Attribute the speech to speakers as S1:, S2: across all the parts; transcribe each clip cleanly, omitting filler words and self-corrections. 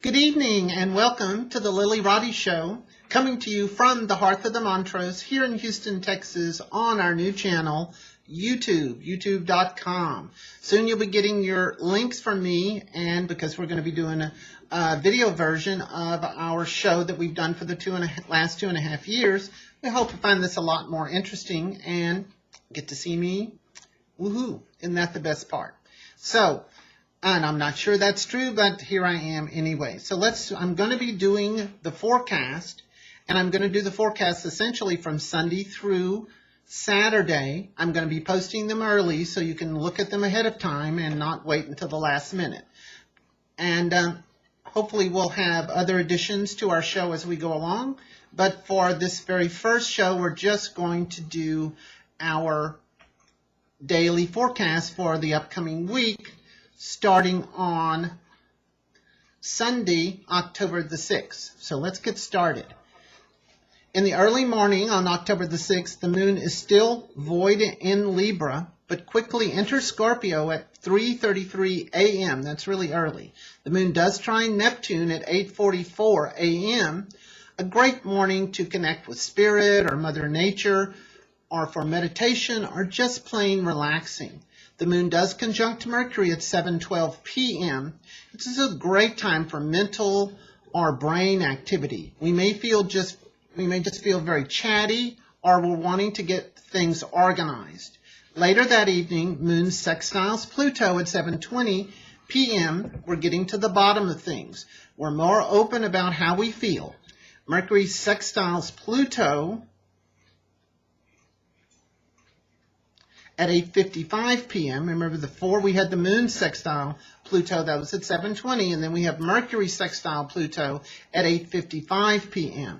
S1: Good evening and welcome to the Lilly Roddy Show, coming to you from the Hearth of the Montrose here in Houston, Texas on our new channel, youtube.com. Soon you'll be getting your links from me, and because we're going to be doing a video version of our show that we've done for the last 2.5 years, we hope to find this a lot more interesting and get to see me. Woohoo! Isn't that the best part? And I'm not sure that's true, but here I am anyway. So I'm going to be doing the forecast, and I'm going to do the forecast essentially from Sunday through Saturday. I'm going to be posting them early so you can look at them ahead of time and not wait until the last minute. And hopefully we'll have other additions to our show as we go along. But for this very first show, we're just going to do our daily forecast for the upcoming week, starting on Sunday, October the 6th. So let's get started. In the early morning on October the 6th, the moon is still void in Libra, but quickly enters Scorpio at 3:33 a.m. That's really early. The moon does trine Neptune at 8:44 a.m. A great morning to connect with Spirit or Mother Nature, or for meditation, or just plain relaxing. The moon does conjunct Mercury at 7:12 p.m. This is a great time for mental or brain activity. We may just feel very chatty, or we're wanting to get things organized. Later that evening, moon sextiles Pluto at 7:20 p.m. We're getting to the bottom of things. We're more open about how we feel. Mercury sextiles Pluto at 8:55 p.m. Remember, before we had the moon sextile Pluto, that was at 7:20, and then we have Mercury sextile Pluto at 8:55 p.m.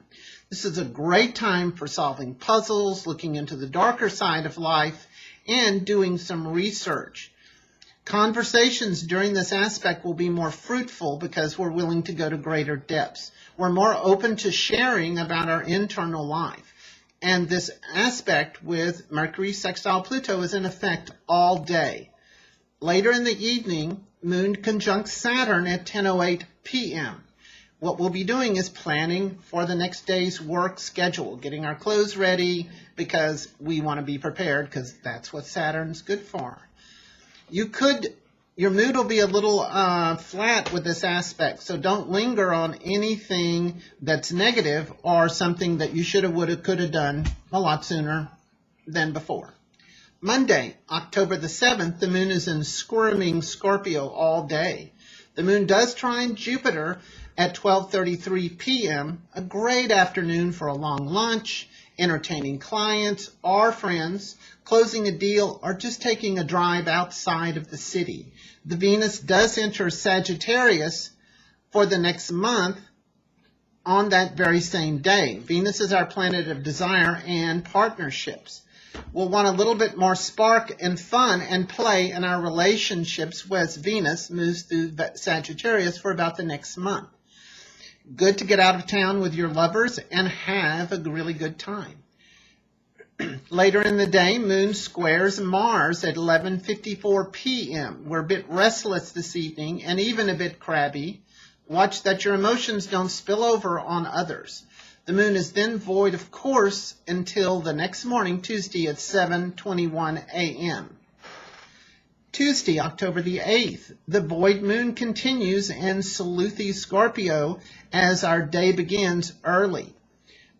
S1: This is a great time for solving puzzles, looking into the darker side of life, and doing some research. Conversations during this aspect will be more fruitful because we're willing to go to greater depths. We're more open to sharing about our internal life. And this aspect with Mercury sextile Pluto is in effect all day. Later in the evening, moon conjuncts Saturn at 10:08 p.m. What we'll be doing is planning for the next day's work schedule, getting our clothes ready because we want to be prepared because that's what Saturn's good for. Your mood will be a little flat with this aspect, so don't linger on anything that's negative or something that you should have, would have, could have done a lot sooner than before. Monday, October the 7th, the moon is in squirming Scorpio all day. The moon does trine Jupiter at 12:33 p.m., a great afternoon for a long lunch, entertaining clients or friends, closing a deal, or just taking a drive outside of the city. The Venus does enter Sagittarius for the next month on that very same day. Venus is our planet of desire and partnerships. We'll want a little bit more spark and fun and play in our relationships as Venus moves through Sagittarius for about the next month. Good to get out of town with your lovers and have a really good time. Later in the day, moon squares Mars at 11:54 p.m. We're a bit restless this evening and even a bit crabby. Watch that your emotions don't spill over on others. The moon is then void, of course, until the next morning, Tuesday at 7:21 a.m. Tuesday, October the 8th, the void moon continues in Saluthy Scorpio as our day begins early.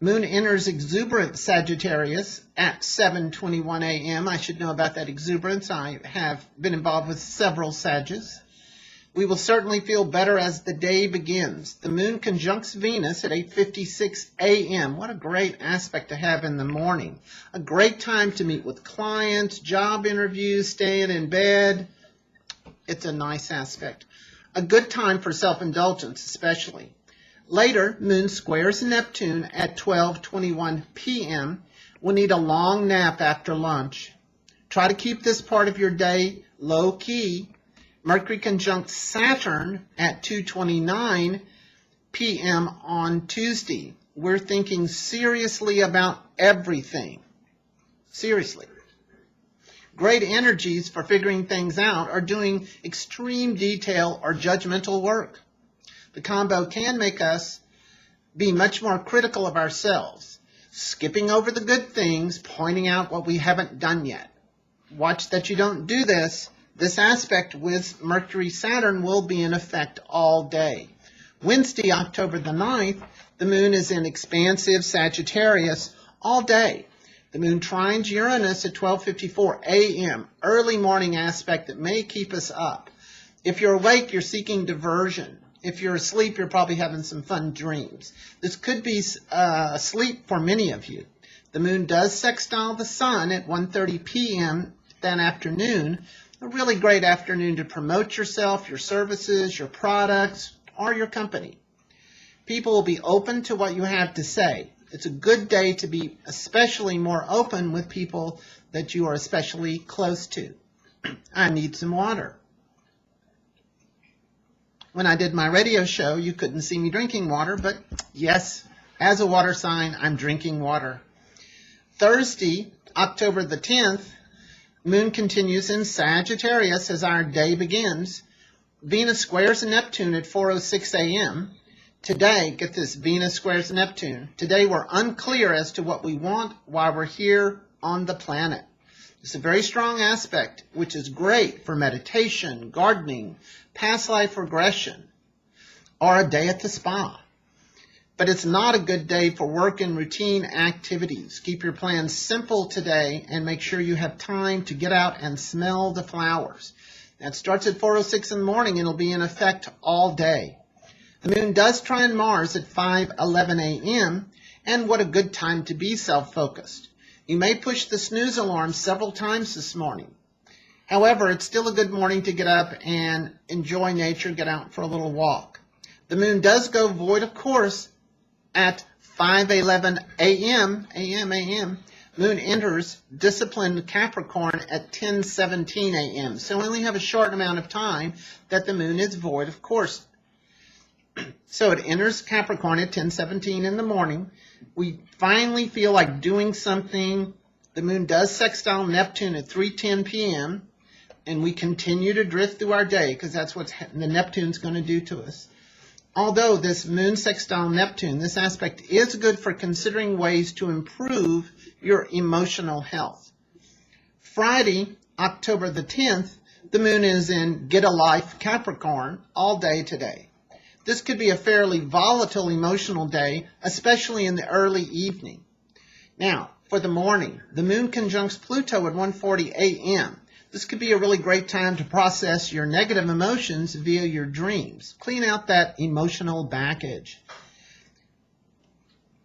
S1: Moon enters exuberant Sagittarius at 7:21 a.m. I should know about that exuberance. I have been involved with several Sages. We will certainly feel better as the day begins. The moon conjuncts Venus at 8:56 a.m. What a great aspect to have in the morning. A great time to meet with clients, job interviews, staying in bed. It's a nice aspect. A good time for self-indulgence, especially. Later, moon squares Neptune at 12:21 p.m. We'll need a long nap after lunch. Try to keep this part of your day low-key. Mercury conjuncts Saturn at 2:29 p.m. on Tuesday. We're thinking seriously about everything. Seriously. Great energies for figuring things out or doing extreme detail or judgmental work. The combo can make us be much more critical of ourselves, skipping over the good things, pointing out what we haven't done yet. Watch that you don't do this. This aspect with Mercury-Saturn will be in effect all day. Wednesday, October the 9th, the moon is in expansive Sagittarius all day. The moon trines Uranus at 12:54 a.m., early morning aspect that may keep us up. If you're awake, you're seeking diversion. If you're asleep, you're probably having some fun dreams. This could be sleep for many of you. The moon does sextile the sun at 1:30 p.m. that afternoon. A really great afternoon to promote yourself, your services, your products, or your company. People will be open to what you have to say. It's a good day to be especially more open with people that you are especially close to. I need some water. When I did my radio show, you couldn't see me drinking water, but yes, as a water sign, I'm drinking water. Thursday, October the 10th, moon continues in Sagittarius as our day begins. Venus squares Neptune at 4:06 a.m. Today, get this, Venus squares Neptune. Today we're unclear as to what we want while we're here on the planet. It's a very strong aspect, which is great for meditation, gardening, past life regression, or a day at the spa. But it's not a good day for work and routine activities. Keep your plans simple today and make sure you have time to get out and smell the flowers. That starts at 4:06 in the morning and it'll be in effect all day. The moon does trine Mars at 5:11 a.m. and what a good time to be self-focused. You may push the snooze alarm several times this morning. However, it's still a good morning to get up and enjoy nature, get out for a little walk. The moon does go void, of course, at 5:11 a.m. Moon enters disciplined Capricorn at 10:17 a.m. So we only have a short amount of time that the moon is void, of course. So it enters Capricorn at 10:17 in the morning. We finally feel like doing something. The moon does sextile Neptune at 3:10 p.m. and we continue to drift through our day because that's what the Neptune's going to do to us. Although this moon sextile Neptune, this aspect is good for considering ways to improve your emotional health. Friday, October the 10th, the moon is in Get a Life Capricorn all day today. This could be a fairly volatile emotional day, especially in the early evening. Now, for the morning, the moon conjuncts Pluto at 1:40 a.m. This could be a really great time to process your negative emotions via your dreams. Clean out that emotional baggage.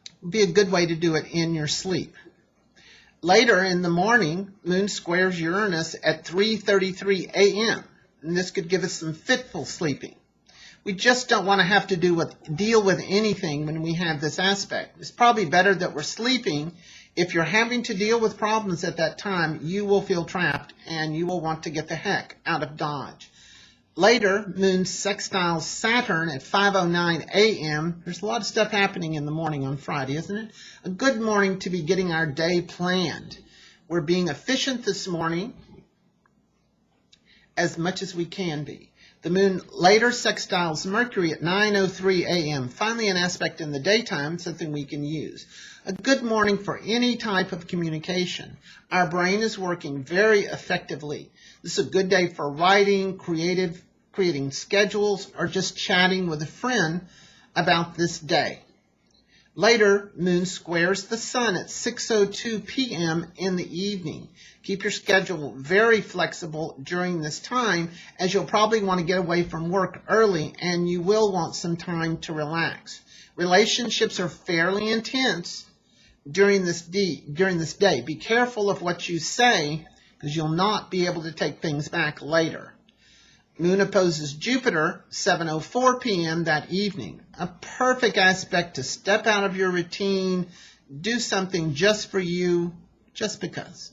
S1: It would be a good way to do it in your sleep. Later in the morning, moon squares Uranus at 3:33 a.m. And this could give us some fitful sleeping. We just don't want to have to deal with anything when we have this aspect. It's probably better that we're sleeping. If you're having to deal with problems at that time, you will feel trapped and you will want to get the heck out of Dodge. Later, moon sextiles Saturn at 5:09 a.m. There's a lot of stuff happening in the morning on Friday, isn't it? A good morning to be getting our day planned. We're being efficient this morning as much as we can be. The moon later sextiles Mercury at 9:03 a.m. Finally, an aspect in the daytime, something we can use. A good morning for any type of communication. Our brain is working very effectively. This is a good day for writing, creating schedules, or just chatting with a friend about this day. Later, moon squares the sun at 6:02 p.m. in the evening. Keep your schedule very flexible during this time, as you'll probably want to get away from work early and you will want some time to relax. Relationships are fairly intense during this day. Be careful of what you say because you'll not be able to take things back later. Moon opposes Jupiter, 7:04 p.m. that evening. A perfect aspect to step out of your routine, do something just for you, just because.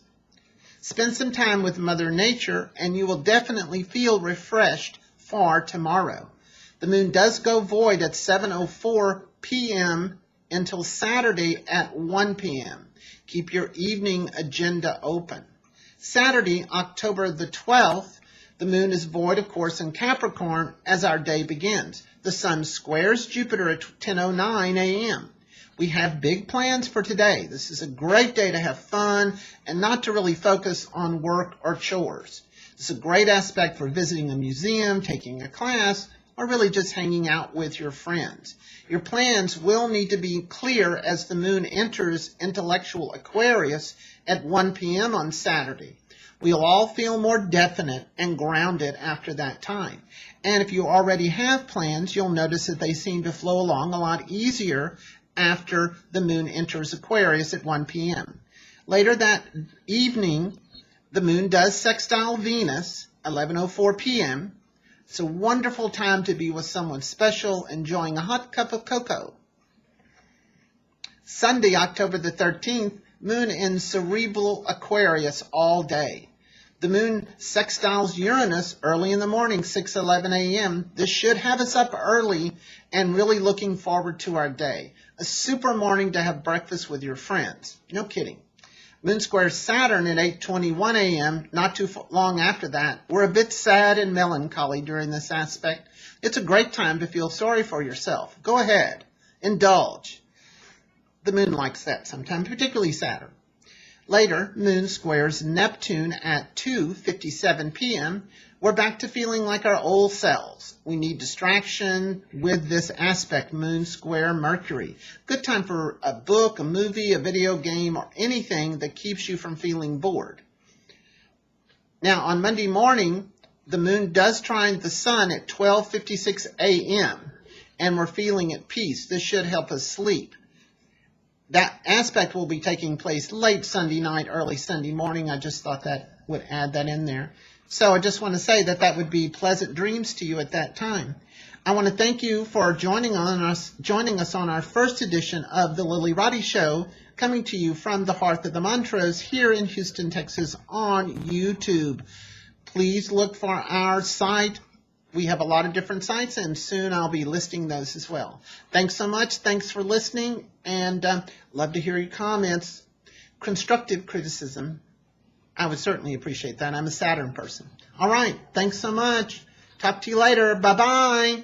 S1: Spend some time with Mother Nature, and you will definitely feel refreshed for tomorrow. The moon does go void at 7:04 p.m. until Saturday at 1 p.m. Keep your evening agenda open. Saturday, October the 12th, The moon is void, of course, in Capricorn as our day begins. The sun squares Jupiter at 10:09 a.m. We have big plans for today. This is a great day to have fun and not to really focus on work or chores. It's a great aspect for visiting a museum, taking a class, or really just hanging out with your friends. Your plans will need to be clear as the moon enters intellectual Aquarius at 1 p.m. on Saturday. We'll all feel more definite and grounded after that time. And if you already have plans, you'll notice that they seem to flow along a lot easier after the moon enters Aquarius at 1 p.m. Later that evening, the moon does sextile Venus, 11:04 p.m. It's a wonderful time to be with someone special, enjoying a hot cup of cocoa. Sunday, October the 13th, moon in cerebral Aquarius all day. The moon sextiles Uranus early in the morning, 6:11 a.m. This should have us up early and really looking forward to our day. A super morning to have breakfast with your friends. No kidding. Moon squares Saturn at 8:21 a.m. Not too long after that. We're a bit sad and melancholy during this aspect. It's a great time to feel sorry for yourself. Go ahead. Indulge. The moon likes that sometimes, particularly Saturn. Later, moon squares Neptune at 2:57 p.m. We're back to feeling like our old selves. We need distraction with this aspect, moon square Mercury. Good time for a book, a movie, a video game, or anything that keeps you from feeling bored. Now, on Monday morning, the moon does trine the sun at 12:56 a.m., and we're feeling at peace. This should help us sleep. That aspect will be taking place late Sunday night, early Sunday morning. I just thought that would add that in there. So I just want to say that that would be pleasant dreams to you at that time. I want to thank you for joining us on our first edition of the Lilly Roddy Show, coming to you from the Hearth of the Mantras here in Houston, Texas on YouTube. Please look for our site. We have a lot of different sites, and soon I'll be listing those as well. Thanks so much. Thanks for listening, and love to hear your comments. Constructive criticism. I would certainly appreciate that. I'm a Saturn person. All right. Thanks so much. Talk to you later. Bye-bye.